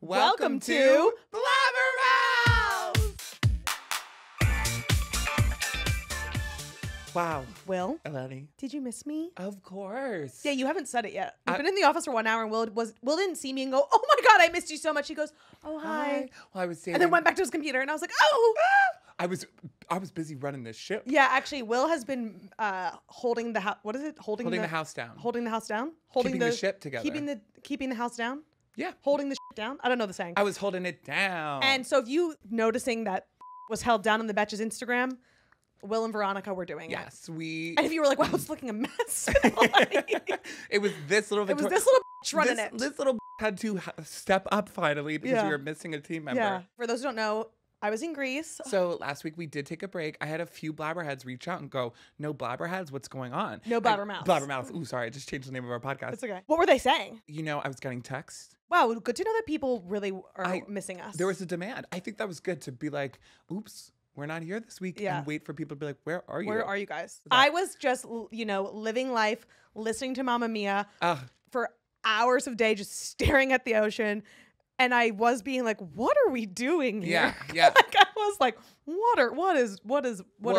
Welcome to Blabbermouths! Wow. Will, Eleni. did you miss me? Of course. Yeah, you haven't said it yet. We've been in the office for 1 hour and Will didn't see me and go, oh my God, I missed you so much. He goes, oh, hi. Well, I was saying. And then went back to his computer and I was like, oh. I was busy running this ship. Yeah, actually, Will has been holding the house. What is it? Holding the house down. Holding the house down? Keeping the ship together. Keeping the house down? Yeah. Holding the ship down? I don't know the saying. I was holding it down. And so if you noticing that was held down on the Betches Instagram, Will and Veronica were doing it. Yes, we. And if you were like, wow, it's looking a mess. It was this little It was this little bitch running it. This little had to step up finally because we were missing a team member. Yeah. For those who don't know, I was in Greece. So last week we did take a break. I had a few Blabberheads reach out and go, no Blabberheads, what's going on? No Blabbermouths. Blabbermouths. Ooh, sorry, I just changed the name of our podcast. It's okay. What were they saying? You know, I was getting texts. Wow, good to know that people really are missing us. There was a demand. I think that was good to be like, oops, we're not here this week. Yeah. And wait for people to be like, where are you? Where are you guys? I was just, living life, listening to Mamma Mia for hours of day, just staring at the ocean. And I was being like, what are we doing here? Yeah. Like I was like, what are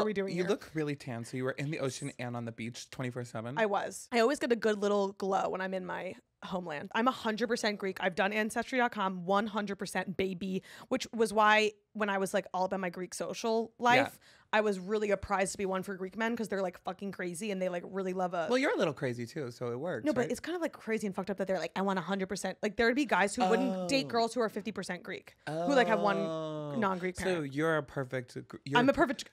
we doing here? You look really tan. So you were in the ocean and on the beach 24/7. I was. I always get a good little glow when I'm in my homeland. I'm 100% Greek. I've done Ancestry.com, 100% baby, which was why when I was like all about my Greek social life, I was really a prize to be one for Greek men because they're like fucking crazy and they like really love a. Well, you're a little crazy too, so it works. No, right? but it's kind of like crazy and fucked up that they're like, I want 100%. Like there would be guys who wouldn't date girls who are 50% Greek, who like have one non-Greek parent. So you're a perfect. I'm a perfect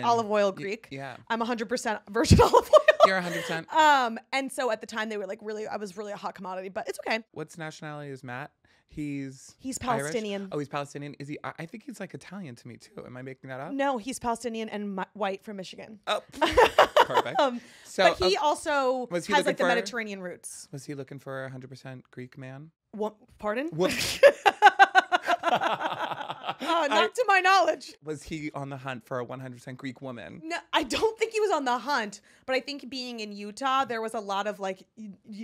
olive oil Greek. Yeah. I'm 100% virgin olive oil. You're 100%. And so at the time they were like I was really a hot commodity, but it's okay. What's nationality is Matt? He's Palestinian. Irish? Oh, he's Palestinian. Is he? I think he's like Italian to me too. Am I making that up? No, he's Palestinian and white from Michigan. Oh, perfect. But he also has like the Mediterranean roots. Was he looking for a 100% Greek man? What? Pardon? What? Not to my knowledge. Was he on the hunt for a 100% Greek woman? No, I don't think he was on the hunt, but I think being in Utah, there was a lot of like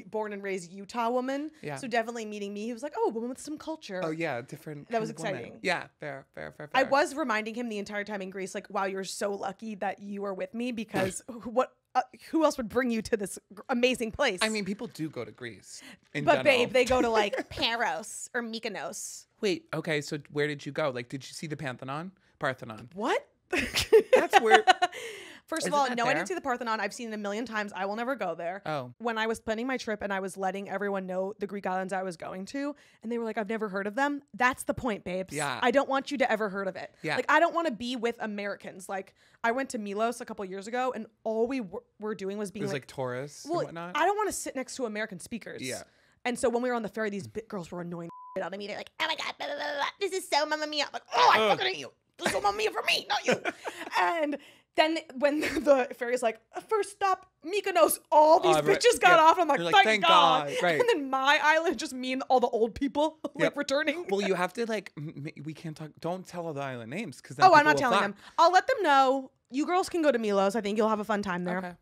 born and raised Utah woman. Yeah. So definitely meeting me, he was like, oh, a woman with some culture. Oh yeah, different. That was exciting. Yeah, fair. I was reminding him the entire time in Greece, like, wow, you're so lucky that you were with me because who else would bring you to this amazing place? I mean, people do go to Greece. But babe, they go to like Paros or Mykonos. Wait, okay, so where did you go? Like, did you see the Parthenon? What? That's where. First of all, no, I didn't see the Parthenon. I've seen it a million times. I will never go there. Oh. When I was planning my trip and I was letting everyone know the Greek islands I was going to, and they were like, I've never heard of them. That's the point, babes. Yeah. I don't want you to ever heard of it. Yeah. Like, I don't want to be with Americans. Like, I went to Milos a couple years ago, and all we were doing was being like tourists and whatnot. I don't want to sit next to American speakers. Yeah. And so when we were on the ferry, these girls were annoying the shit out of me. They're like, oh my God, blah, blah, blah, blah. This is so Mamma Mia. I'm like, oh, I fucking hate you. This is so Mamma Mia for me, not you. And then when the ferry's like, first stop, Mykonos, all these bitches got off. I'm like, thank God. Right. And then my island, just me and all the old people returning. Well, you have to we can't talk. Don't tell all the island names because I'm not telling them. I'll let them know. You girls can go to Milos. I think you'll have a fun time there. Okay.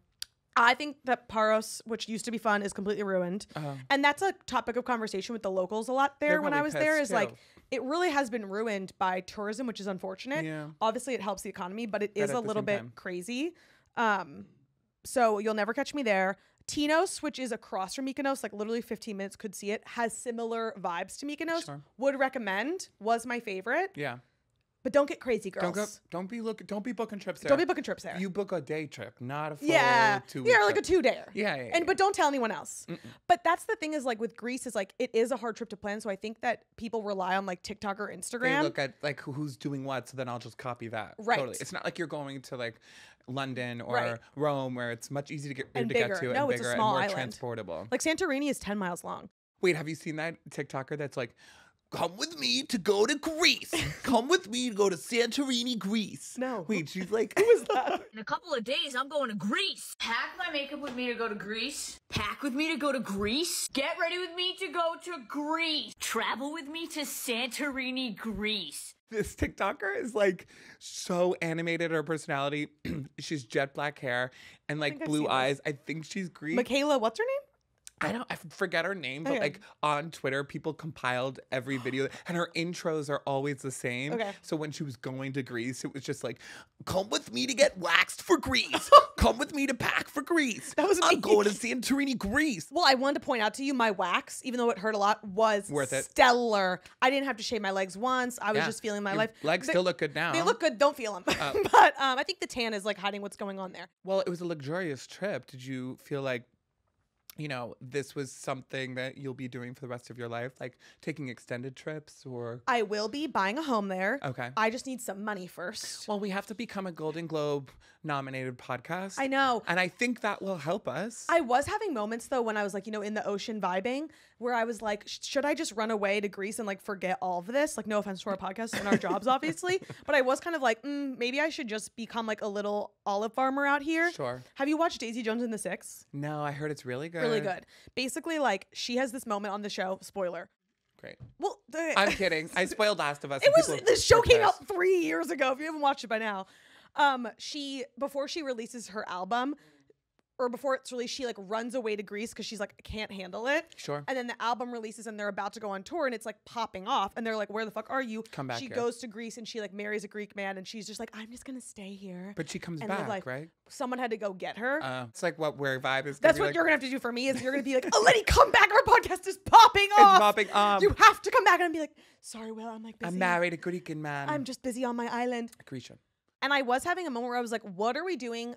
I think that Paros, which used to be fun, is completely ruined. And that's a topic of conversation with the locals a lot there when I was there is like, it really has been ruined by tourism, which is unfortunate. Yeah. Obviously, it helps the economy, but it is a little bit crazy. So you'll never catch me there. Tinos, which is across from Mykonos, like literally 15 minutes, could see it, has similar vibes to Mykonos. Sure. Would recommend, was my favorite. Yeah. But don't get crazy, girls. Don't be booking trips there. Don't be booking trips there. You book a day trip, not a full 2 week like a 2-dayer. Yeah. But don't tell anyone else. But that's the thing is like with Greece is like it is a hard trip to plan. So I think that people rely on like TikTok or Instagram. They look at like who's doing what, so then I'll just copy that. Right. Totally. It's not like you're going to like London or Rome where it's much easier to get to get to and bigger and more transportable. Like Santorini is 10 miles long. Wait, have you seen that TikToker that's like, come with me to go to Greece. Come with me to go to Santorini, Greece. No. Wait, she's like, who is that? In a couple of days, I'm going to Greece. Pack my makeup with me to go to Greece. Pack with me to go to Greece. Get ready with me to go to Greece. Travel with me to Santorini, Greece. This TikToker is like so animated, her personality. She's jet black hair and like blue eyes. I think she's Greek. Michaela, what's her name? I forget her name, but like on Twitter, people compiled every video and her intros are always the same. Okay. So when she was going to Greece, it was just like, come with me to get waxed for Greece. Come with me to pack for Greece. That was amazing. I'm going to Santorini, Greece. Well, I wanted to point out to you, my wax, even though it hurt a lot, was worth it. Stellar. I didn't have to shave my legs once. I was just feeling my life. Legs still look good now. They look good. Don't feel them. But I think the tan is like hiding what's going on there. Well, it was a luxurious trip. Did you feel like, you know, this was something that you'll be doing for the rest of your life, like taking extended trips or? I will be buying a home there. Okay. I just need some money first. Well, we have to become a Golden Globe nominated podcast. I know. And I think that will help us. I was having moments though when I was like, you know, in the ocean vibing where I was like, should I just run away to Greece and like forget all of this? Like no offense to our podcast and our jobs, obviously. But I was kind of like, maybe I should just become like a little olive farmer out here. Sure. Have you watched Daisy Jones and the Six? No, I heard it's really good. Really good. Basically, like she has this moment on the show, spoiler. Great. Well, I'm kidding. I spoiled Last of Us. This show came out 3 years ago. If you haven't watched it by now. Before she releases her album, or before it's released, she like runs away to Greece because she's like, can't handle it. Sure. And then the album releases and they're about to go on tour and it's like popping off and they're like, where the fuck are you? Come back. She goes to Greece and she like marries a Greek man and she's just like, I'm just gonna stay here. But she comes back, like, right? Someone had to go get her. It's like where vibe is. That's what you're gonna have to do for me is you're gonna be like, Eleni, come back. Our podcast is popping off. It's popping off. You have to come back. And I'm be like, sorry, Will, I'm like busy. I'm married a Greek man. I'm just busy on my island. Grecian. And I was having a moment where I was like, what are we doing?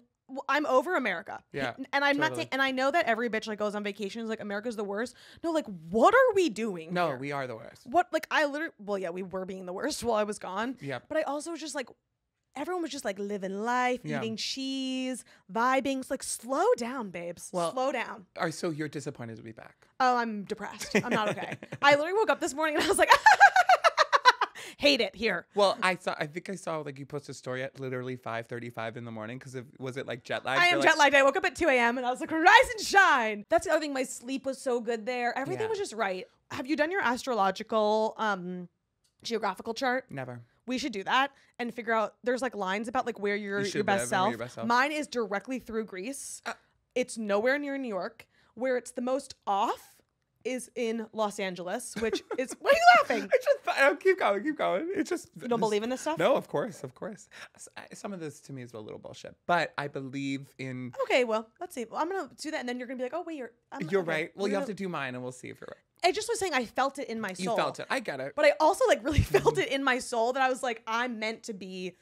I'm over America. Yeah. And I'm not saying, and I know that every bitch like goes on vacation is like, America's the worst. No, like, what are we doing? No, here? we are the worst. What, like, I literally, well, yeah, we were being the worst while I was gone. Yeah. But I also was just like, everyone was just like living life, eating cheese, vibing. It's like, slow down, babes. Well, slow down. So you're disappointed to be back? Oh, I'm depressed. I'm not okay. I literally woke up this morning and I was like, hate it here. Well, I think I saw like you posted a story at literally 5:35 in the morning because was it like jet lagged? I am jet lagged. I woke up at 2 a.m. and I was like, rise and shine. That's the other thing. My sleep was so good there. Everything was just right. Have you done your astrological geographical chart? Never. We should do that and figure out. There's like lines about like where your best self. Mine is directly through Greece. It's nowhere near New York. Where it's the most off is in Los Angeles, which is, why are you laughing? It's just, keep going. It's just. You don't believe in this stuff? No, of course. Some of this to me is a little bullshit, but I believe in. Okay, well, let's see. Well, I'm going to do that and then you're going to be like, oh, wait, you're right. Well, you have to do mine and we'll see if you're right. I just was saying I felt it in my soul. You felt it. I get it. But I also like really felt it in my soul that I was like, I'm meant to be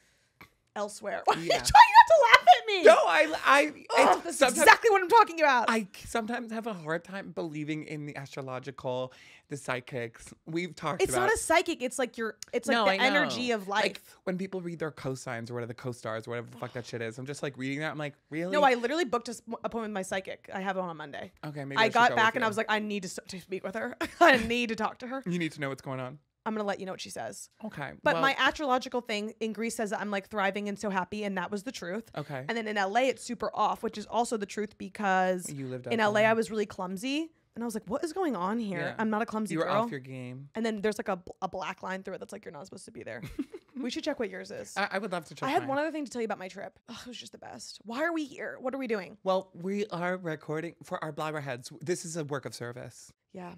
elsewhere. Why are you trying not to laugh at me? No, that's exactly what I'm talking about. I sometimes have a hard time believing in the astrological, the psychics. We've talked about. It's not a psychic. It's like the energy of life. Like when people read their cosigns or whatever the co-stars or whatever the fuck that shit is. I'm just like reading that. I'm like, really? No, I literally booked an appointment with my psychic. I have it on Monday. Okay, maybe I got back and I was like, I need to speak with her. I need to talk to her. You need to know what's going on. I'm going to let you know what she says. Okay. But my astrological thing in Greece says that I'm like thriving and so happy. And that was the truth. Okay. And then in LA, it's super off, which is also the truth because in LA, I was really clumsy. And I was like, what is going on here? Yeah. I'm not a clumsy girl. You were off your game. And then there's like a black line through it that's like, you're not supposed to be there. We should check what yours is. I would love to check I had one other thing to tell you about my trip. Oh, it was just the best. Why are we here? What are we doing? Well, we are recording for our Blabberheads. This is a work of service. Yeah.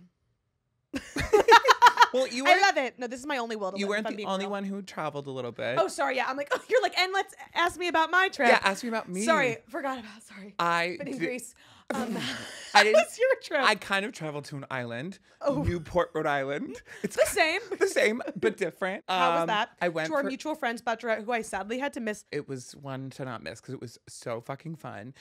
Well, I love it. No, this is my only will to live. You weren't the only one who traveled a little bit. Oh, sorry. Yeah, I'm like, you're like, and let's ask me about my trip. Yeah, ask me about me. Sorry, forgot about. Sorry. Been in Greece. I didn't. What's your trip? I kind of traveled to an island, Newport, Rhode Island. It's the same. The same, but different. How was that? I went to our mutual friend's bachelorette, who I sadly had to miss. It was one to not miss because it was so fucking fun.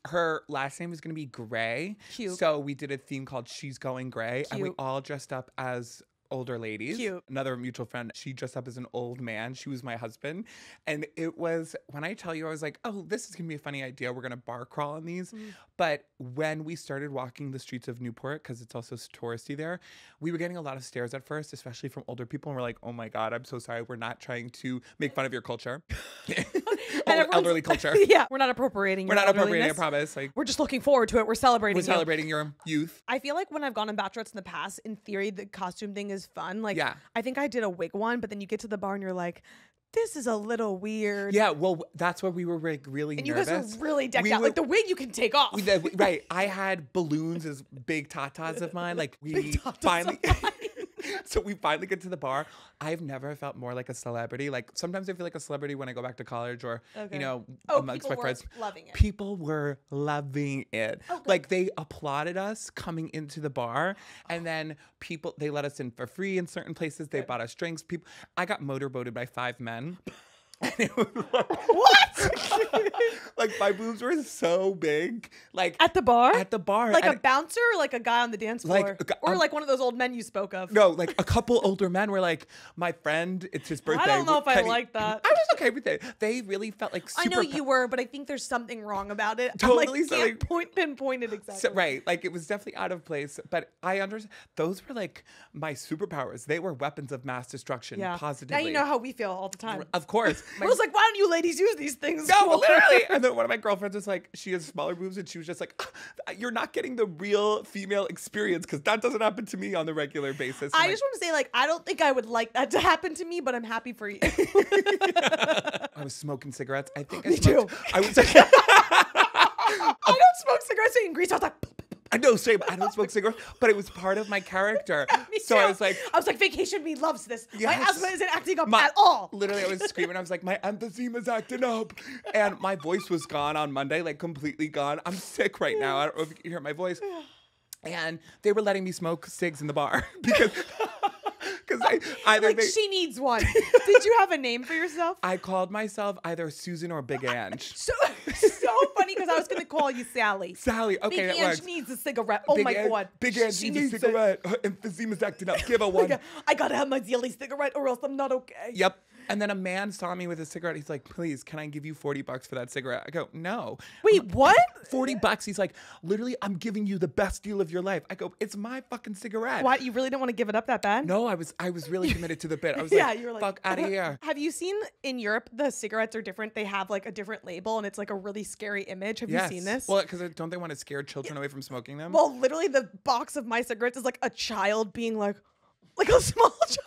Her last name was going to be Gray. Cute. So we did a theme called She's Going Gray. Cute. And we all dressed up as older ladies. Cute. Another mutual friend, she dressed up as an old man. She was my husband. And it was, when I tell you, I was like, oh, this is going to be a funny idea. We're going to bar crawl on these. But when we started walking the streets of Newport, because it's also touristy there, we were getting a lot of stares at first, especially from older people. And we're like, oh my God, I'm so sorry. We're not trying to make fun of your culture. Elderly culture. Yeah, we're not appropriating your I promise. Like, we're just looking forward to it. We're celebrating your youth. I feel like when I've gone on bachelorettes in the past, in theory, the costume thing is fun. Like, yeah. I think I did a wig one, but then you get to the bar and you're like, this is a little weird. Yeah, well, that's where we were like really and nervous. You guys were really decked out. Like the wig you can take off. Right. I had balloons as big tatas of mine. Like we finally... So we finally get to the bar. I've never felt more like a celebrity. Like sometimes I feel like a celebrity when I go back to college or, you know, amongst my friends. Loving it. People were loving it. Oh, like they applauded us coming into the bar. And then they let us in for free in certain places. They bought us drinks. I got motorboated by 5 men. And it was like, what? Like my boobs were so big. Like at the bar? At the bar. Like a bouncer or like a guy on the dance floor? Or like one of those old men you spoke of? No, like a couple older men were like, my friend, it's his birthday. I don't know if I like that. I was okay with it. They really felt like super... I know you were, but I think there's something wrong about it. Totally. I can't pinpoint it exactly. So, right. Like it was definitely out of place. But I understand. Those were like my superpowers. They were weapons of mass destruction, positively. Now you know how we feel all the time. Of course. I was like, why don't you ladies use these things? No, literally. And then one of my girlfriends was like, she has smaller boobs, and she was just like, you're not getting the real female experience because that doesn't happen to me on the regular basis. I just want to say, like, I don't think I would like that to happen to me, but I'm happy for you. I was smoking cigarettes. I think I smoked. Me too. I was like, I don't smoke cigarettes in Greece. I was like, I know, same. I don't smoke cigarettes, but it was part of my character. Me so too. I was like, vacation me loves this. Yes. My asthma isn't acting up at all. Literally, I was screaming. I was like, my emphysema's acting up. And my voice was gone on Monday, like completely gone. I'm sick right now. I don't know if you can hear my voice. And they were letting me smoke cigs in the bar because she needs one. Did you have a name for yourself? I called myself either Susan or Big Ange. So funny because I was going to call you Sally. Sally, okay, Big Ange needs a cigarette. Oh my God. Big Ange needs a cigarette. Her emphysema's acting up. Give her one. I got to have my daily cigarette or else I'm not okay. Yep. And then a man saw me with a cigarette. He's like, please, can I give you $40 for that cigarette? I go, no. Wait, what? $40. He's like, literally, I'm giving you the best deal of your life. I go, it's my fucking cigarette. What? You really didn't want to give it up that bad? No, I was really committed to the bit. I was you were like, fuck out of here. Have you seen in Europe, the cigarettes are different? They have like a different label and it's like a really scary image. Have you seen this? Well, because don't they want to scare children away from smoking them? Well, literally the box of my cigarettes is like a child being like a small child.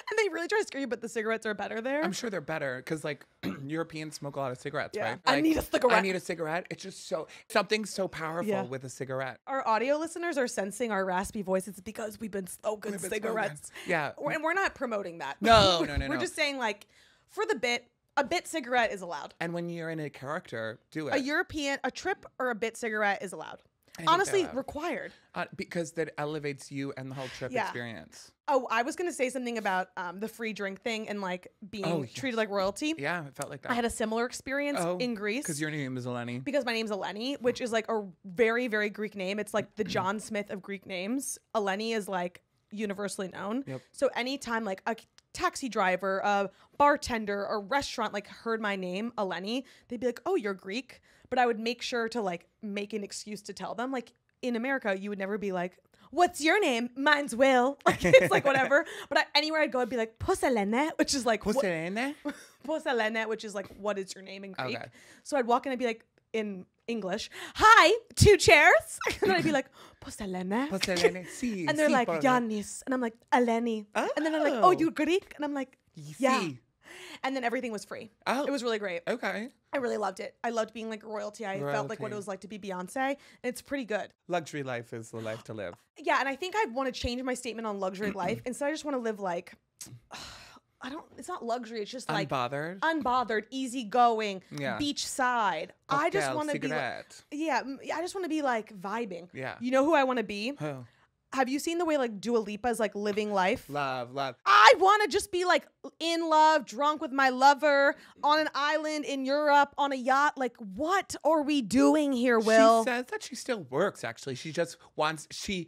And they really try to scare you, but the cigarettes are better there. I'm sure they're better because like Europeans smoke a lot of cigarettes, right? I need a cigarette. I need a cigarette. It's just something so powerful with a cigarette. Our audio listeners are sensing our raspy voices because we've been smoking cigarettes. Yeah. And we're not promoting that. No. We're just saying like for the bit, a bit cigarette is allowed. And when you're in a character, do it. A trip or a bit cigarette is allowed. Honestly, required. Because that elevates you and the whole trip experience. Oh, I was going to say something about the free drink thing and like being treated like royalty. Yeah, it felt like that. I had a similar experience in Greece. Because your name is Eleni. Because my name's Eleni, which is like a very, very Greek name. It's like the John Smith of Greek names. Eleni is like universally known. Yep. So anytime like a taxi driver, a bartender, a restaurant like heard my name, Eleni, they'd be like, oh, you're Greek. But I would make sure to like make an excuse to tell them. Like in America, you would never be like, what's your name? Mine's Will. Like it's like whatever. But anywhere I'd go, I'd be like, Poselene, which is like Poselene? Poselene, which is like, what is your name in Greek? Okay. So I'd walk in and I'd be like, in English, hi, 2 chairs. And then I'd be like, Poselene. Poselene, si. And they're like, Yannis. And I'm like, Eleni. Oh. And then they're like, oh, you're Greek? And I'm like, yeah. And then everything was free. Oh. It was really great. Okay. I really loved it. I loved being like royalty. I felt like what it was like to be Beyonce. And it's pretty good. Luxury life is the life to live. Yeah, and I think I want to change my statement on luxury life. Instead, I just want to live like, it's not luxury. It's just like unbothered, easygoing, beachside. I just want to be like, I just want to be like vibing. Yeah. You know who I want to be? Who? Have you seen the way like Dua Lipa is like living life? Love. I want to just be like in love, drunk with my lover, on an island in Europe, on a yacht. Like, what are we doing here, Will? She says that she still works, actually. She just wants, she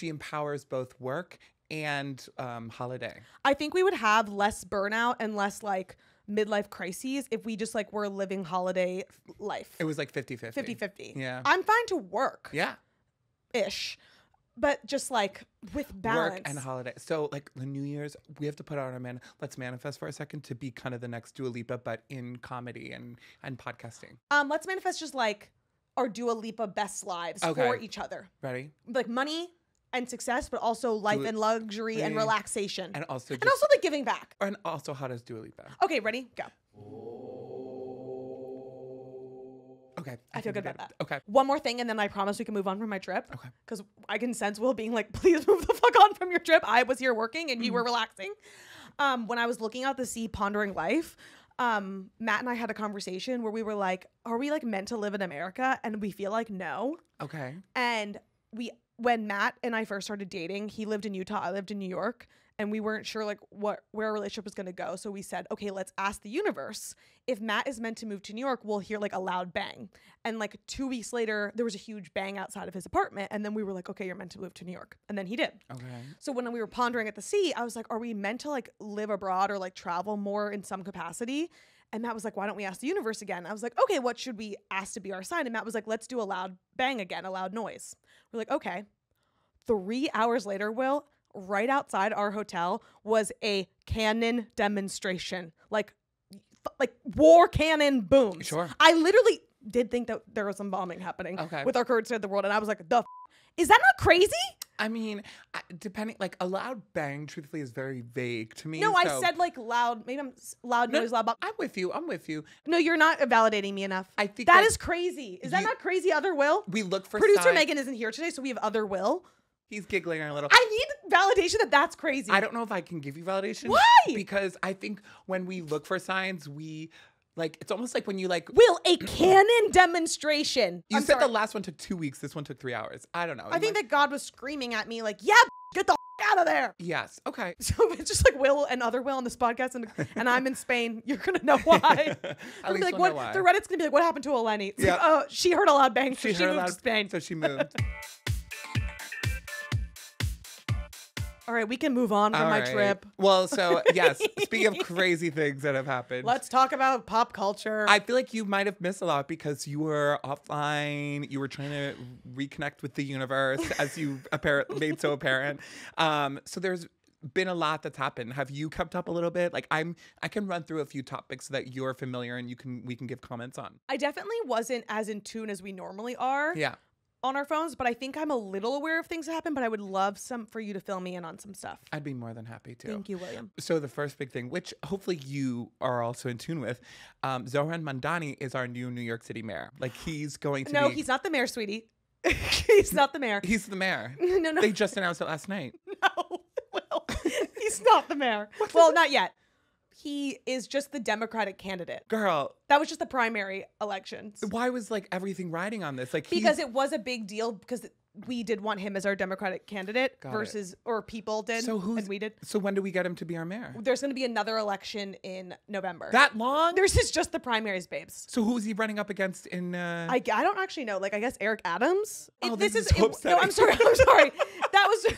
empowers both work and holiday. I think we would have less burnout and less like midlife crises if we just like were living holiday life. It was like 50-50. 50-50. Yeah. I'm fine to work. Yeah. Ish, but just like with balance. Work and holiday. So like the New Year's, we have to put out let's manifest for a second to be kind of the next Dua Lipa, but in comedy and podcasting. Let's manifest just like our Dua Lipa best lives for each other. Ready? Like money, and success, but also life and luxury and relaxation. And also the giving back. And also, how does Dua Lipa? Okay, ready? Go. Okay. I feel good about that. Okay. One more thing, and then I promise we can move on from my trip. Okay. Because I can sense Will being like, please move the fuck on from your trip. I was here working and you were relaxing. When I was looking out the sea, pondering life, Matt and I had a conversation where we were like, are we like meant to live in America? And we feel like no. Okay. And when Matt and I first started dating, he lived in Utah, I lived in New York, and we weren't sure like where our relationship was going to go. So we said, okay, let's ask the universe. If Matt is meant to move to New York, we'll hear like a loud bang. And like 2 weeks later, there was a huge bang outside of his apartment. And then we were like, okay, you're meant to move to New York. And then he did. Okay. So when we were pondering at the sea, I was like, are we meant to like live abroad or like travel more in some capacity? And Matt was like, why don't we ask the universe again? I was like, okay, what should we ask to be our sign? And Matt was like, let's do a loud bang again, a loud noise. We're like, okay. 3 hours later, Will, right outside our hotel was a cannon demonstration, like war cannon booms. Sure. I literally did think that there was some bombing happening with our current state of the world, and I was like, is that not crazy? I mean, depending, like a loud bang, truthfully, is very vague to me. No, I said like loud. Maybe I'm loud noise, loud. I'm with you. No, you're not validating me enough. I think that is crazy. Is that not crazy? Other Will. We look for producer Megan isn't here today, so we have other Will. He's giggling a little. I need validation that that's crazy. I don't know if I can give you validation. Why? Because I think when we look for signs, we like, it's almost like when you like. Will, a cannon demonstration. You said the last one took 2 weeks. This one took 3 hours. I don't know. I think that God was screaming at me like, yeah, get the out of there. Yes. Okay. So it's just like Will and other Will on this podcast, and I'm in Spain. You're gonna know why. At least like, we'll know why. The Reddit's gonna be like, what happened to Eleni? It's yeah. like, oh, she heard a loud bang, so she moved to Spain. So she moved. All right, we can move on from my trip. Well, so yes, speaking of crazy things that have happened. Let's talk about pop culture. I feel like you might have missed a lot because you were offline. You were trying to reconnect with the universe, as you made so apparent. So there's been a lot that's happened. Have you kept up a little bit? Like I can run through a few topics so that you're familiar and we can give comments on. I definitely wasn't as in tune as we normally are. Yeah. On our phones, but I think I'm a little aware of things that happen, but I would love for you to fill me in on some stuff. I'd be more than happy to. Thank you, William. So the first big thing, which hopefully you are also in tune with, Zohran Mamdani is our new New York City mayor. Like he's going to he's not the mayor, sweetie. He's not the mayor. He's the mayor. No. They just announced it last night. No, Will. He's not the mayor. Well, not yet. He is just the Democratic candidate. Girl. That was just the primary elections. Why was like everything riding on this? Like because it was a big deal because we did want him as our Democratic candidate or people did and we did. So when do we get him to be our mayor? There's going to be another election in November. That long? This is just the primaries, babes. So who's he running up against in I don't actually know. Like I guess Eric Adams. Oh, this is so upsetting. No, I'm sorry. That was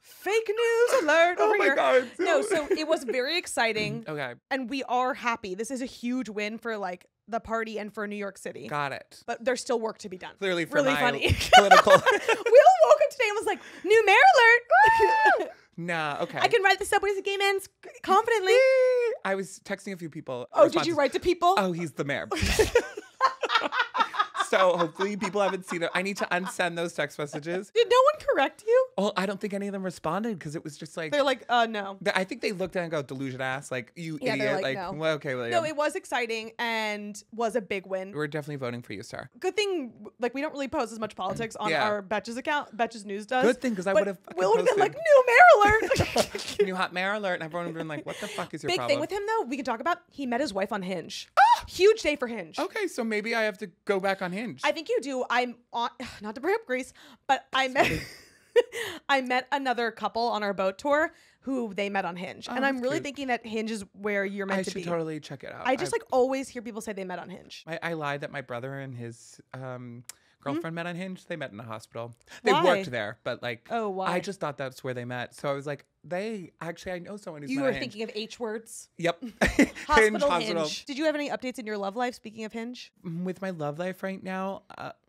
fake news alert over here. Oh my God. No, so it was very exciting. Okay. And we are happy. This is a huge win for like the party and for New York City. Got it. But there's still work to be done. Clearly for really my funny. political. Will woke up today and was like, new mayor alert. Nah, okay. I can ride the subways of gay men confidently. I was texting a few people. Oh, did you write to people? Oh, he's the mayor. So hopefully people haven't seen it. I need to unsend those text messages. Did no one correct you? Well, I don't think any of them responded because it was just like... They're like, no. I think they looked at it and go, delusion ass, like, you idiot. They're like, no. Well, okay, William. No, it was exciting and was a big win. We're definitely voting for you, sir. Good thing, like, we don't really post as much politics on our Betches account. Betches News does. Good thing, because I would have Will would have been like, new mayor alert. New hot mayor alert. And everyone would have been like, what the fuck is your problem? Big thing with him, though, we can talk about, he met his wife on Hinge. Huge day for Hinge. Okay, so maybe I have to go back on Hinge. I think you do. I'm on, not to bring up Greece, but I met another couple on our boat tour who they met on Hinge. And I'm really thinking that Hinge is where you're meant to be. I should totally check it out. I just like always hear people say they met on Hinge. I lied that my brother and his girlfriend met on Hinge. They met in a hospital. They worked there, but like, why? I just thought that's where they met. So I was like, I know someone who's You met were on Hinge. thinking of H words? Yep. Hospital. Did you have any updates in your love life, speaking of Hinge? With my love life right now.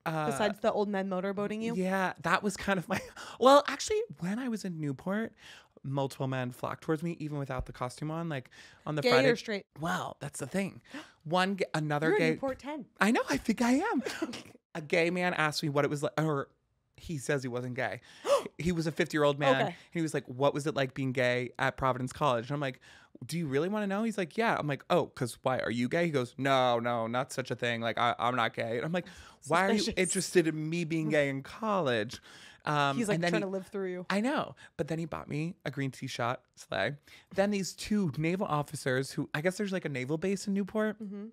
Besides the old men motorboating you? Yeah, that was kind of my... Well, actually, when I was in Newport, multiple men flocked towards me, even without the costume on. Like, on the gay Friday... or straight? Well, that's the thing. Another You're gay... in Newport 10. I know, I think I am. A gay man asked me what it was like, or He says he wasn't gay. He was a 50-year-old man. Okay. And he was like, what was it like being gay at Providence College? And I'm like, do you really want to know? He's like, yeah. I'm like, oh, because why? Are you gay? He goes, no, not such a thing. Like, I'm not gay. And I'm like, why are you interested in me being gay in college? He's like trying to live through you. I know. But then he bought me a green tea shot, slay. Then these 2 naval officers who, I guess there's like a naval base in Newport. Mm-hmm.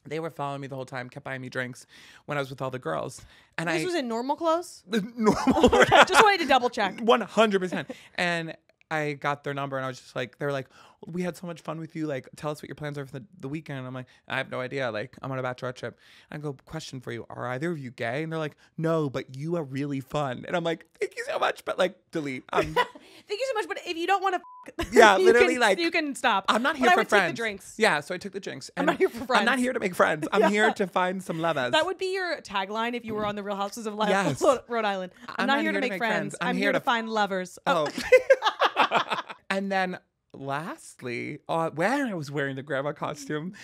They were following me the whole time, kept buying me drinks when I was with all the girls. And this was in normal clothes? Normal. Just wanted to double check. 100%. And I got their number and I was just like, they were like, we had so much fun with you. Like, tell us what your plans are for the weekend. And I'm like, I have no idea. Like, I'm on a bachelorette trip. I go, question for you. Are either of you gay? And they're like, no, but you are really fun. And I'm like, thank you so much. But like, delete. Thank you so much. But if you don't want to, yeah, literally you can stop. I'm not here for friends. Take the drinks. Yeah, so I took the drinks. I'm not here for friends. I'm not here to make friends. I'm here to find some lovers. That would be your tagline if you were on the Real Houses of Yes. Rhode Island. I'm not here to make friends. I'm here to find lovers. Oh. And then lastly, when I was wearing the grandma costume,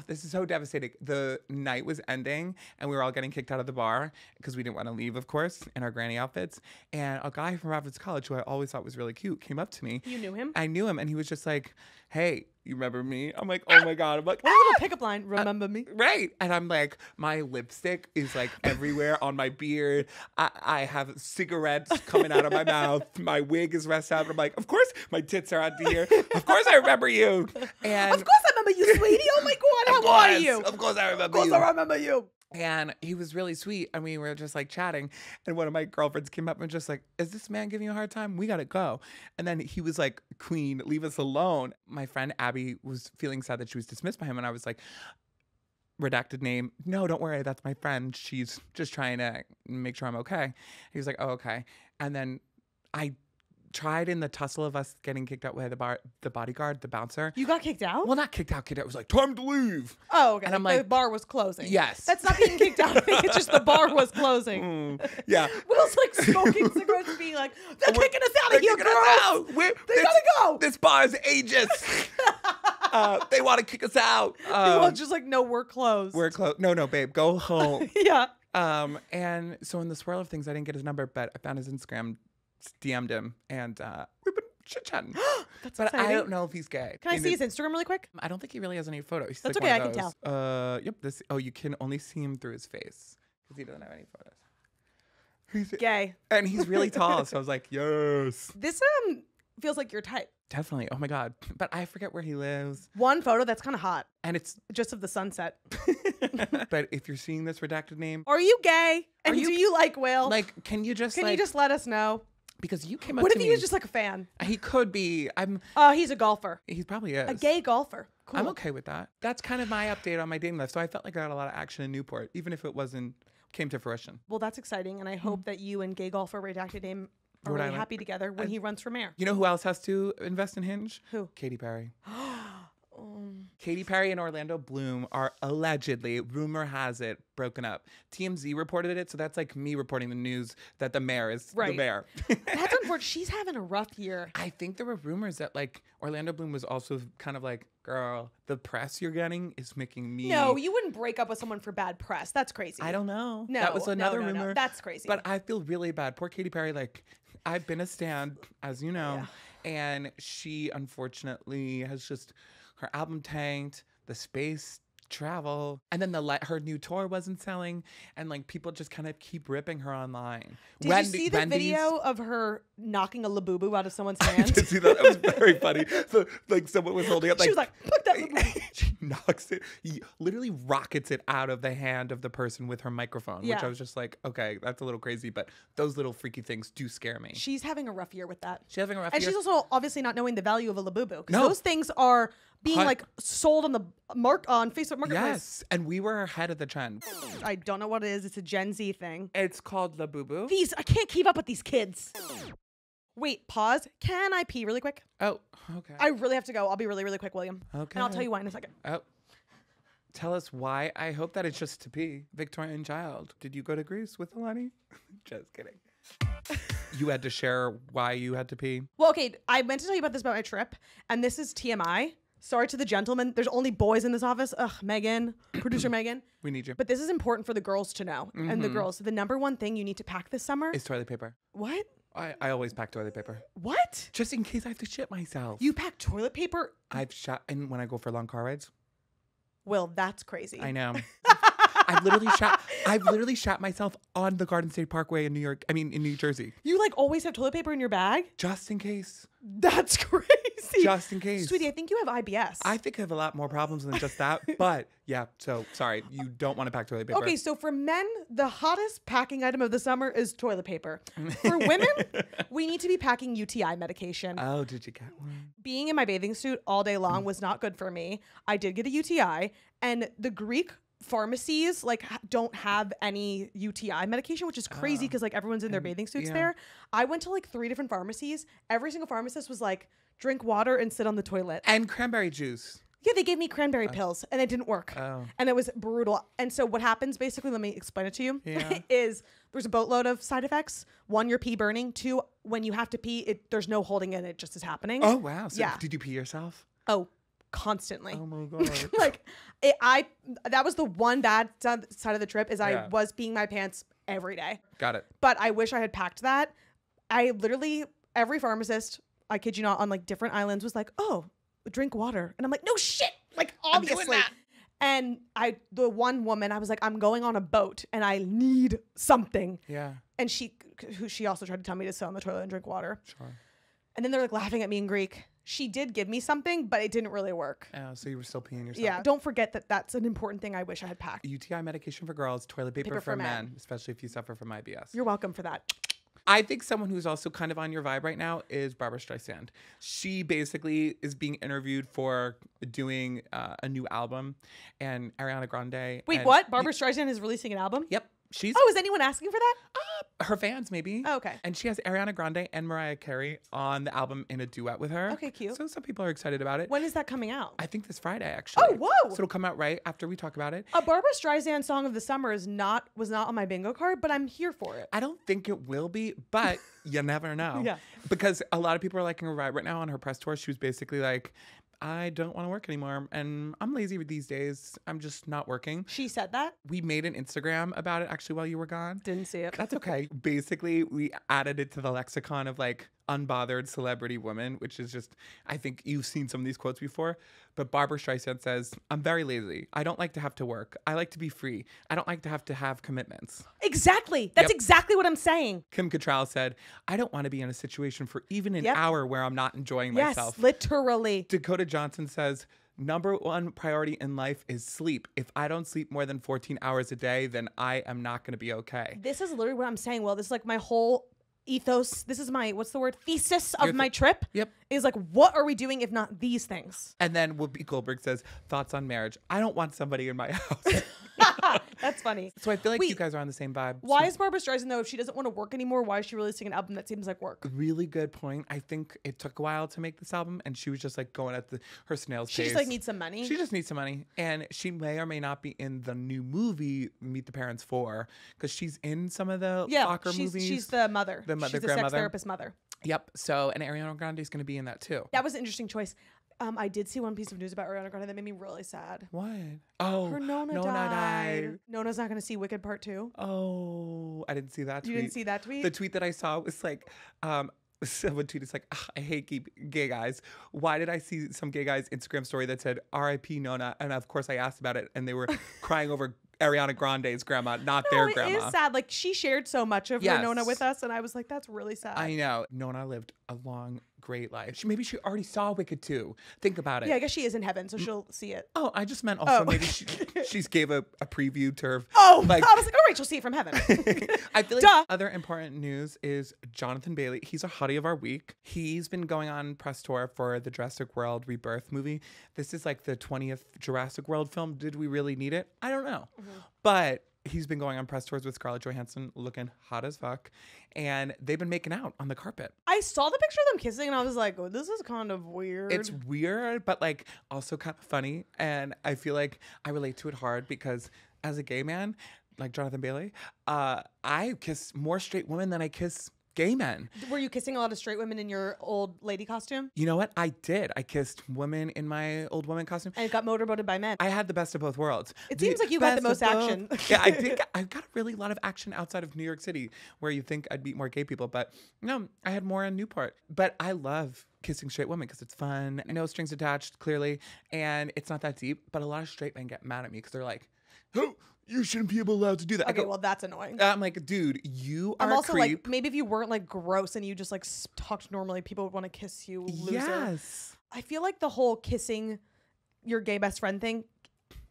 this is so devastating. The night was ending and we were all getting kicked out of the bar because we didn't want to leave, of course, in our granny outfits. And a guy from Providence College, who I always thought was really cute, came up to me. You knew him? I knew him. And he was just like, hey, you remember me? I'm like, oh my God. I'm like, what a little pickup line. Remember me? Right. And I'm like, my lipstick is like everywhere on my beard. I have cigarettes coming out of my mouth. My wig is messed up. I'm like, of course my tits are out here. Of course I remember you. And of course I remember you, sweetie. Oh my God, how are you? Of course I remember you. Of course I remember you. And he was really sweet. And we were just like chatting. And one of my girlfriends came up and just like, is this man giving you a hard time? We got to go. And then he was like, queen, leave us alone. My friend Abby was feeling sad that she was dismissed by him. And I was like, redacted name. No, don't worry. That's my friend. She's just trying to make sure I'm okay. He was like, oh, okay. And then I tried in the tussle of us getting kicked out with the bodyguard, the bouncer. You got kicked out? Well, not kicked out. It was like, time to leave. Oh, okay. And I'm like, the bar was closing. Yes. That's not being kicked out. I think it's just the bar was closing. Yeah. Will's like smoking cigarettes and being like, they're kicking us out of here, girls. They gotta go. This bar is ageist. They want to kick us out. Just like, no, we're closed. We're closed. No, babe, go home. Yeah. And so in the swirl of things, I didn't get his number, but I found his Instagram, DM'd him, and we've been chit-chatting. That's but exciting. I don't know if he's gay. Can I see his Instagram really quick? I don't think he really has any photos. That's like okay, I can tell. Yep. You can only see him through his face because he doesn't have any photos. He's gay. And he's really tall, so I was like, yes. This feels like your type. Definitely. Oh my God. But I forget where he lives. One photo that's kind of hot. And it's just of the sunset. But if you're seeing this redacted name, are you gay? And do you like Will? Like, can you just let us know? Because you came up to me. What if he was just like a fan? He could be. He's a golfer. He probably is. A gay golfer. Cool. I'm okay with that. That's kind of my update on my dating life. So I felt like I got a lot of action in Newport, even if it came to fruition. Well, that's exciting. And I hope that you and gay golfer redacted name are really happy together when he runs for mayor. You know who else has to invest in Hinge? Who? Katy Perry. Katy Perry and Orlando Bloom are allegedly, rumor has it, broken up. TMZ reported it, so that's like me reporting the news that the mayor is the mayor. That's unfortunate. She's having a rough year. I think there were rumors that like Orlando Bloom was also kind of like, girl, the press you're getting is making me... No, you wouldn't break up with someone for bad press. That's crazy. I don't know. No, that was another rumor. No. That's crazy. But I feel really bad. Poor Katy Perry, like, I've been a stan, as you know, and she unfortunately has just... Her album tanked, the space travel, and then her new tour wasn't selling, and like people just kind of keep ripping her online. Did you see the video of her knocking a labubu out of someone's hand? I did see that. That was very funny. So like someone was holding up, like, she was like, "Put that labubu." She knocks it, literally rockets it out of the hand of the person with her microphone, which I was just like, okay, that's a little crazy, but those little freaky things do scare me. She's having a rough year with that. She's having a rough year. And she's also obviously not knowing the value of a labubu, because those things are being like sold on the on Facebook Marketplace. Yes, and we were ahead of the trend. I don't know what it is. It's a Gen Z thing. It's called Labubu. I can't keep up with these kids. Wait, pause. Can I pee really quick? Oh, okay. I really have to go. I'll be really, really quick, William. Okay. And I'll tell you why in a second. Oh. Tell us why. I hope that it's just to pee. Victorian child. Did you go to Greece with Eleni? Just kidding. You had to share why you had to pee? Well, okay. I meant to tell you about this about my trip, and this is TMI. Sorry to the gentlemen. There's only boys in this office. Ugh, Megan, producer Megan. We need you. But this is important for the girls to know. And the girls, the number one thing you need to pack this summer is toilet paper. What? I always pack toilet paper. What? Just in case I have to shit myself. You pack toilet paper? I've shot, and when I go for long car rides. Will, that's crazy. I know. I've literally shot myself on the Garden State Parkway in New Jersey. You like always have toilet paper in your bag? Just in case. That's crazy. Just in case. Sweetie, I think you have IBS. I think I have a lot more problems than just that. But yeah, so sorry. You don't want to pack toilet paper. Okay, so for men, the hottest packing item of the summer is toilet paper. For women, we need to be packing UTI medication. Oh, did you get one? Being in my bathing suit all day long was not good for me. I did get a UTI, and the Greek pharmacies like don't have any UTI medication, which is crazy because like everyone's in their bathing suits there. I went to like 3 different pharmacies. Every single pharmacist was like, drink water and sit on the toilet. And cranberry juice. Yeah, they gave me cranberry pills and it didn't work. And it was brutal. And so what happens basically, let me explain it to you, is there's a boatload of side effects. 1, your pee burning. 2, when you have to pee, there's no holding it. It just is happening. Oh, wow. So did you pee yourself? Oh, constantly. Oh my God. That was the one bad side of the trip is I was peeing my pants every day. Got it. But I wish I had packed that. I literally, every pharmacist, I kid you not, on like different islands was like, oh, drink water. And I'm like, no shit. Like, obviously. And the one woman, I was like, I'm going on a boat and I need something. Yeah. And she also tried to tell me to sit on the toilet and drink water. Sure. And then they're like laughing at me in Greek. She did give me something, but it didn't really work. Oh, so you were still peeing yourself. Yeah. Don't forget that that's an important thing I wish I had packed. UTI medication for girls, toilet paper for men, especially if you suffer from IBS. You're welcome for that. I think someone who's also kind of on your vibe right now is Barbra Streisand. She basically is being interviewed for doing a new album, and Ariana Grande. Wait, what? Barbra Streisand is releasing an album? Yep. Is anyone asking for that? Her fans, maybe. Oh, okay. And she has Ariana Grande and Mariah Carey on the album in a duet with her. Okay, cute. So some people are excited about it. When is that coming out? I think this Friday, actually. Oh, whoa. So it'll come out right after we talk about it. A Barbra Streisand song of the summer was not on my bingo card, but I'm here for it. I don't think it will be, but you never know. Yeah. Because a lot of people are liking her vibe right now on her press tour. She was basically like, I don't want to work anymore. And I'm lazy these days. I'm just not working. She said that? We made an Instagram about it actually while you were gone. Didn't see it. That's okay. Basically, we added it to the lexicon of like unbothered celebrity women, which is just, I think you've seen some of these quotes before. But Barbra Streisand says, I'm very lazy. I don't like to have to work. I like to be free. I don't like to have commitments. Exactly. That's exactly what I'm saying. Kim Cattrall said, I don't want to be in a situation for even an hour where I'm not enjoying myself. Yes, literally. Dakota Johnson says, number one priority in life is sleep. If I don't sleep more than 14 hours a day, then I am not going to be okay. This is literally what I'm saying. Well, this is like my whole ethos. This is my, thesis of my trip. Yep. Is like, what are we doing if not these things? And then Whoopi Goldberg says, thoughts on marriage. I don't want somebody in my house. That's funny. So I feel like you guys are on the same vibe. Why is Barbra Streisand, though, if she doesn't want to work anymore, why is she releasing an album that seems like work? Really good point. I think it took a while to make this album, and she was just like going at her snail's pace. She just like needs some money. She just needs some money. And she may or may not be in the new movie, Meet the Parents 4, because she's in some of the Fokker movies. She's the mother. She's the sex therapist mother. Yep. So, and Ariana Grande is going to be in that too. That was an interesting choice. I did see one piece of news about Ariana Grande that made me really sad. What? Oh, her Nona died. Nona's not going to see Wicked Part 2. Oh, I didn't see that tweet. You didn't see that tweet? The tweet that I saw was like, someone tweeted, it's like, I hate gay guys. Why did I see some gay guy's Instagram story that said R.I.P. Nona? And of course I asked about it, and they were crying over Ariana Grande's grandma, not their grandma. It is sad. Like, she shared so much of her Nona with us, and I was like, that's really sad. I know. Nona lived a long, great life. Maybe she already saw Wicked 2. Think about it. Yeah, I guess she is in heaven, so she'll see it. Oh, I just meant also maybe she gave a preview to her. Oh, like, I was like, all right, she'll see it from heaven. I feel like other important news is Jonathan Bailey. He's a hottie of our week. He's been going on press tour for the Jurassic World Rebirth movie. This is like the 20th Jurassic World film. Did we really need it? I don't know. But he's been going on press tours with Scarlett Johansson, looking hot as fuck. And they've been making out on the carpet. I saw the picture of them kissing and I was like, oh, this is kind of weird. It's weird, but like also kind of funny. And I feel like I relate to it hard because as a gay man, like Jonathan Bailey, I kiss more straight women than I kiss gay men. Were you kissing a lot of straight women in your old lady costume? You know what? I did. I kissed women in my old woman costume. And it got motorboated by men. I had the best of both worlds. It seems like you got the most action. Yeah, I think I got a really lot of action outside of New York City, where you think I'd meet more gay people. But no, I had more in Newport. But I love kissing straight women because it's fun. No strings attached, clearly. And it's not that deep. But a lot of straight men get mad at me because they're like, oh, you shouldn't be allowed to do that. Okay, well, that's annoying. I'm like, dude, you are I'm also a creep. like, maybe if you weren't like gross and you just like talked normally, people would want to kiss you, loser. Yes. I feel like the whole kissing your gay best friend thing,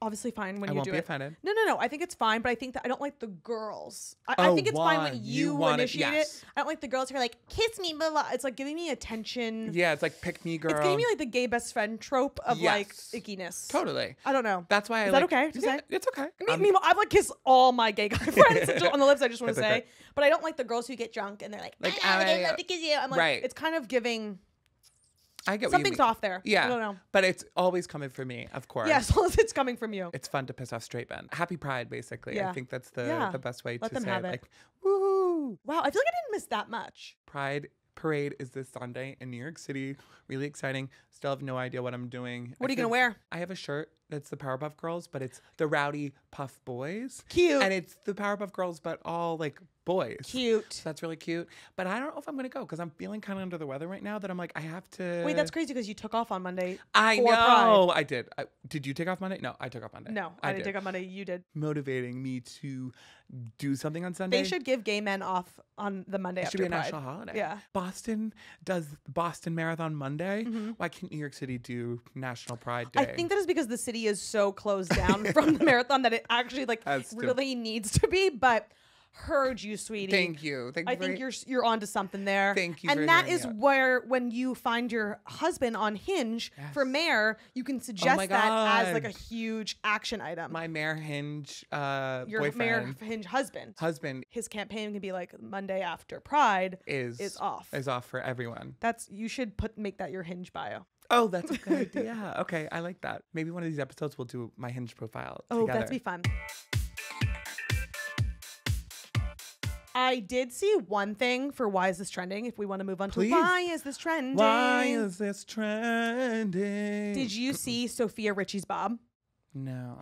obviously fine when you do it. I won't be offended. No. I think it's fine, but I think that I don't like the girls. I think it's fine when you initiate it. I don't like the girls who are like, kiss me, blah, blah. It's like giving me attention. Yeah, it's like pick me girl. It's giving me like the gay best friend trope of like ickiness. Totally. I don't know. That's why Is that okay to say? It's okay. Meanwhile, I've like kissed all my gay guy friends on the lips, I just want to say. Okay. But I don't like the girls who get drunk and they're like I love to kiss you. I'm like, right. It's kind of giving... I get something's off there. Yeah. I don't know. But it's always coming from me, of course. Yeah, as long as it's coming from you. It's fun to piss off straight men. Happy Pride, basically. Yeah. I think that's the best way Let to them say have it. it. Like, woo! Wow, I feel like I didn't miss that much. Pride Parade is this Sunday in New York City. Really exciting. Still have no idea what I'm doing. What are you going to wear? I have a shirt that's the Powerpuff Girls, but it's the Rowdy Puff Boys. Cute. And it's the Powerpuff Girls, but all like boys. Cute. So that's really cute. But I don't know if I'm going to go because I'm feeling kind of under the weather right now that I'm like, I have to. Wait, that's crazy because you took off on Monday. I know. Pride. I did. Did you take off Monday? No, I took off Monday. No, I didn't take off Monday. You did. Motivating me to do something on Sunday. They should give gay men off on the Monday after Pride. It should be a Pride. national holiday. Yeah. Boston does the Boston Marathon Monday. Mm-hmm. Why can't New York City do National Pride Day? I think that is because the city is so closed down from the marathon that it actually like really needs to be. But heard you, sweetie. Thank you. I think you're onto something there. Thank you. And that is where when you find your husband on Hinge for mayor, you can suggest that as like a huge action item. My mayor Hinge your boyfriend. Mayor Hinge husband. His campaign can be like Monday after Pride is off. Is off for everyone. You should make that your Hinge bio. Oh, that's a good idea. Okay, I like that. Maybe one of these episodes we'll do my Hinge profile together. That'd be fun. I did see one thing for why is this trending, if we want to move on to why is this trending? Why is this trending? Did you see Sofia Richie's bob? No.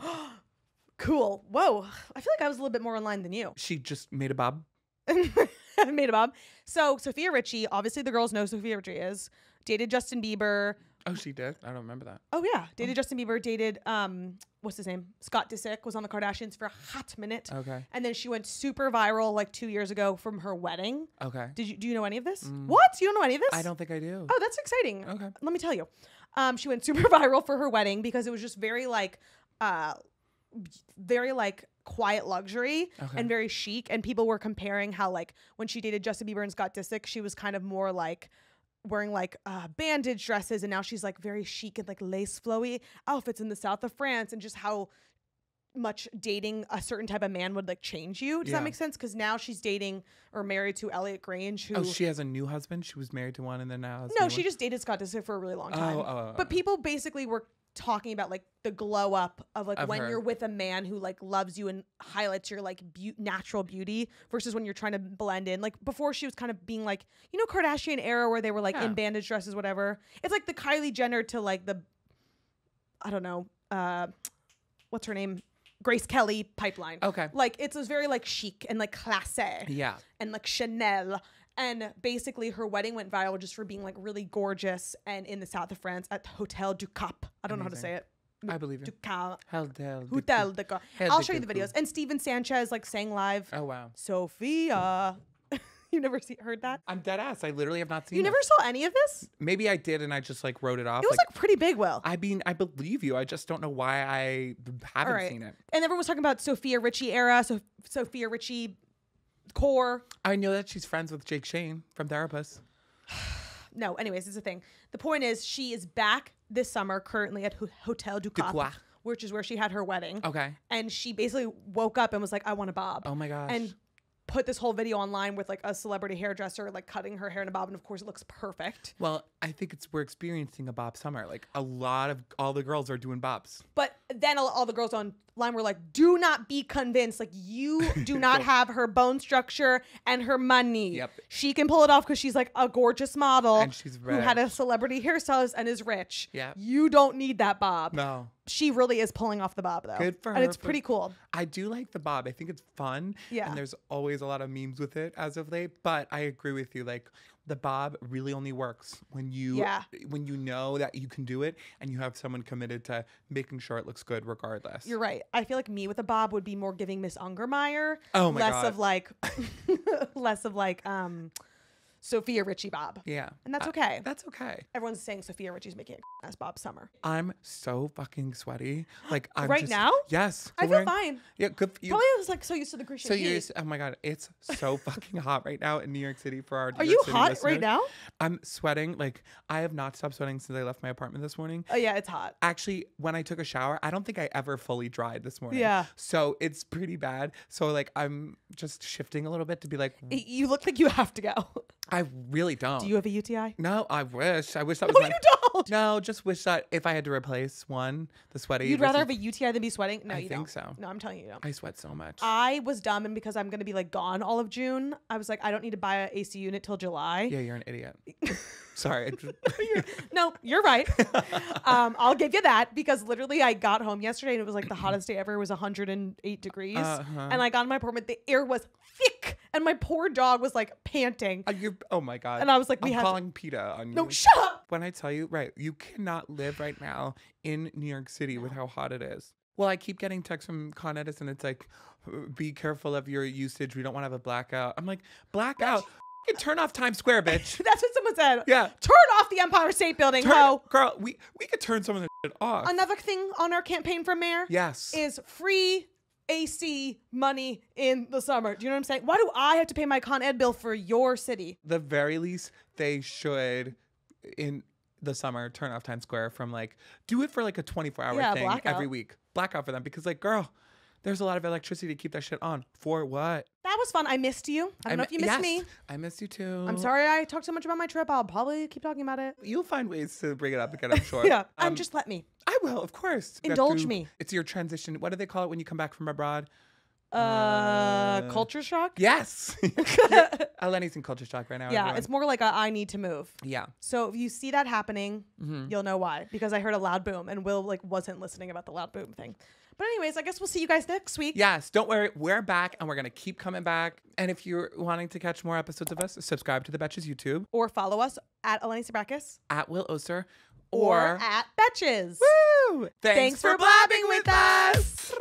Cool. Whoa. I feel like I was a little bit more online than you. She just made a bob? Made a bob. So Sofia Richie, obviously the girls know Sofia Richie is, dated Justin Bieber. Oh, she did? I don't remember that. Oh, yeah. Dated Justin Bieber, dated, what's his name? Scott Disick was on the Kardashians for a hot minute. Okay. And then she went super viral like 2 years ago from her wedding. Okay. Do you know any of this? What? You don't know any of this? I don't think I do. Oh, that's exciting. Okay. Let me tell you. She went super viral for her wedding because it was just very like quiet luxury and very chic. And people were comparing how like when she dated Justin Bieber and Scott Disick, she was kind of more like wearing like bandage dresses, and now she's like very chic and like lace flowy outfits in the south of France, and just how much dating a certain type of man would like change you. Does that make sense? Because now she's dating or married to Elliot Grange, who she has a new husband. She was married to one and then now she just dated Scott Disick for a really long time. But people basically were talking about like the glow up of like when you're with a man who like loves you and highlights your like natural beauty versus when you're trying to blend in. Like before she was kind of being like, you know, Kardashian era where they were like in bandage dresses, whatever. It's like the Kylie Jenner to like the, I don't know, what's her name? Grace Kelly pipeline. Okay. Like it was very like chic and like classy. Yeah. And like Chanel. And basically her wedding went viral just for being like really gorgeous and in the south of France at Hotel du Cap. I don't know how to say it. I believe you. Hotel du Cap. I'll show you the videos. And Steven Sanchez like sang live. Oh, wow. Sophia. You never heard that? I'm dead ass. I literally have not seen You never saw any of this? Maybe I did and I just like wrote it off. It was like pretty big, Will. I mean, I believe you. I just don't know why I haven't seen it. And everyone was talking about Sofia Richie era. So Sofia Richie core. I know that she's friends with Jake Shane from Therapist. No, anyways, it's a thing. The point is she is back this summer currently at Hotel du Cap, which is where she had her wedding. Okay. And she basically woke up and was like, I want a bob. Oh my gosh. And put this whole video online with like a celebrity hairdresser like cutting her hair in a bob, and of course it looks perfect. Well, I think we're experiencing a bob summer. Like all the girls are doing bobs. But then all the girls on line were like, do not be convinced. Like, you do not have her bone structure and her money. Yep. She can pull it off because she's like a gorgeous model and she's rich. Who had a celebrity hairstylist and is rich. Yeah. You don't need that bob. No. She really is pulling off the bob though. Good for her. And it's pretty cool. I do like the bob. I think it's fun. Yeah. And there's always a lot of memes with it as of late. But I agree with you. Like, the bob really only works when you know that you can do it and you have someone committed to making sure it looks good regardless. You're right. I feel like me with a bob would be more giving Miss Ungermeyer. Oh my God. Less of like Sofia Richie bob. Yeah. And that's okay. That's okay. Everyone's saying Sofia Richie's making a ass bob summer. I'm so fucking sweaty. Like, I'm right now? Yes. I feel fine. Yeah, good for you. Probably I was like so used to the Grecian heat. Oh my God, it's so fucking hot right now in New York City for our Are you hot right now? I'm sweating. Like, I have not stopped sweating since I left my apartment this morning. Oh yeah, it's hot. Actually, when I took a shower, I don't think I ever fully dried this morning. Yeah. So it's pretty bad. So like, I'm just shifting a little bit to be like, you look like you have to go. I really don't. Do you have a UTI? No, I wish. I wish that was No, you don't. No, just wish that if I had to replace the sweaty. You'd rather have a UTI than be sweating? No, you don't. I think so. No, I'm telling you, you don't. I sweat so much. I was dumb, and because I'm going to be like gone all of June, I was like, I don't need to buy an AC unit till July. Yeah, you're an idiot. Sorry. No, you're right. I'll give you that because literally I got home yesterday and it was like the hottest day ever. It was 108 degrees. And I got in my apartment. The air was thick and my poor dog was like panting. Oh my God. And I was like, I'm calling PETA on you. No, shut up. When I tell you, right, you cannot live right now in New York City with how hot it is. Well, I keep getting texts from Con Edison. It's like, be careful of your usage. We don't want to have a blackout. I'm like, blackout? Turn off Times Square, bitch. That's what someone said. Yeah. Turn off the Empire State Building, ho. Girl, we could turn some of this shit off. Another thing on our campaign for mayor. Yes. Is free AC money in the summer. Do you know what I'm saying? Why do I have to pay my Con Ed bill for your city? The very least, they should, in the summer, turn off Times Square from like, do it for like a 24-hour thing blackout. Every week. Blackout for them. Because like, girl, there's a lot of electricity to keep that shit on. For what? That was fun. I missed you. I don't know if you missed me. I missed you too. I'm sorry I talked so much about my trip. I'll probably keep talking about it. You'll find ways to bring it up again, I'm sure. Yeah. Just let me. I will, of course. Indulge me. It's your transition. What do they call it when you come back from abroad? Culture shock? Yes. Eleni's in culture shock right now. Yeah, everyone. it's more like I need to move. Yeah. So if you see that happening, you'll know why. Because I heard a loud boom and Will like wasn't listening about the loud boom thing. But anyways, I guess we'll see you guys next week. Yes, don't worry. We're back and we're going to keep coming back. And if you're wanting to catch more episodes of us, subscribe to the Betches YouTube. Or follow us at Eleni Sabrakis. At Will Oster. Or at Betches. Woo! Thanks for blabbing with us.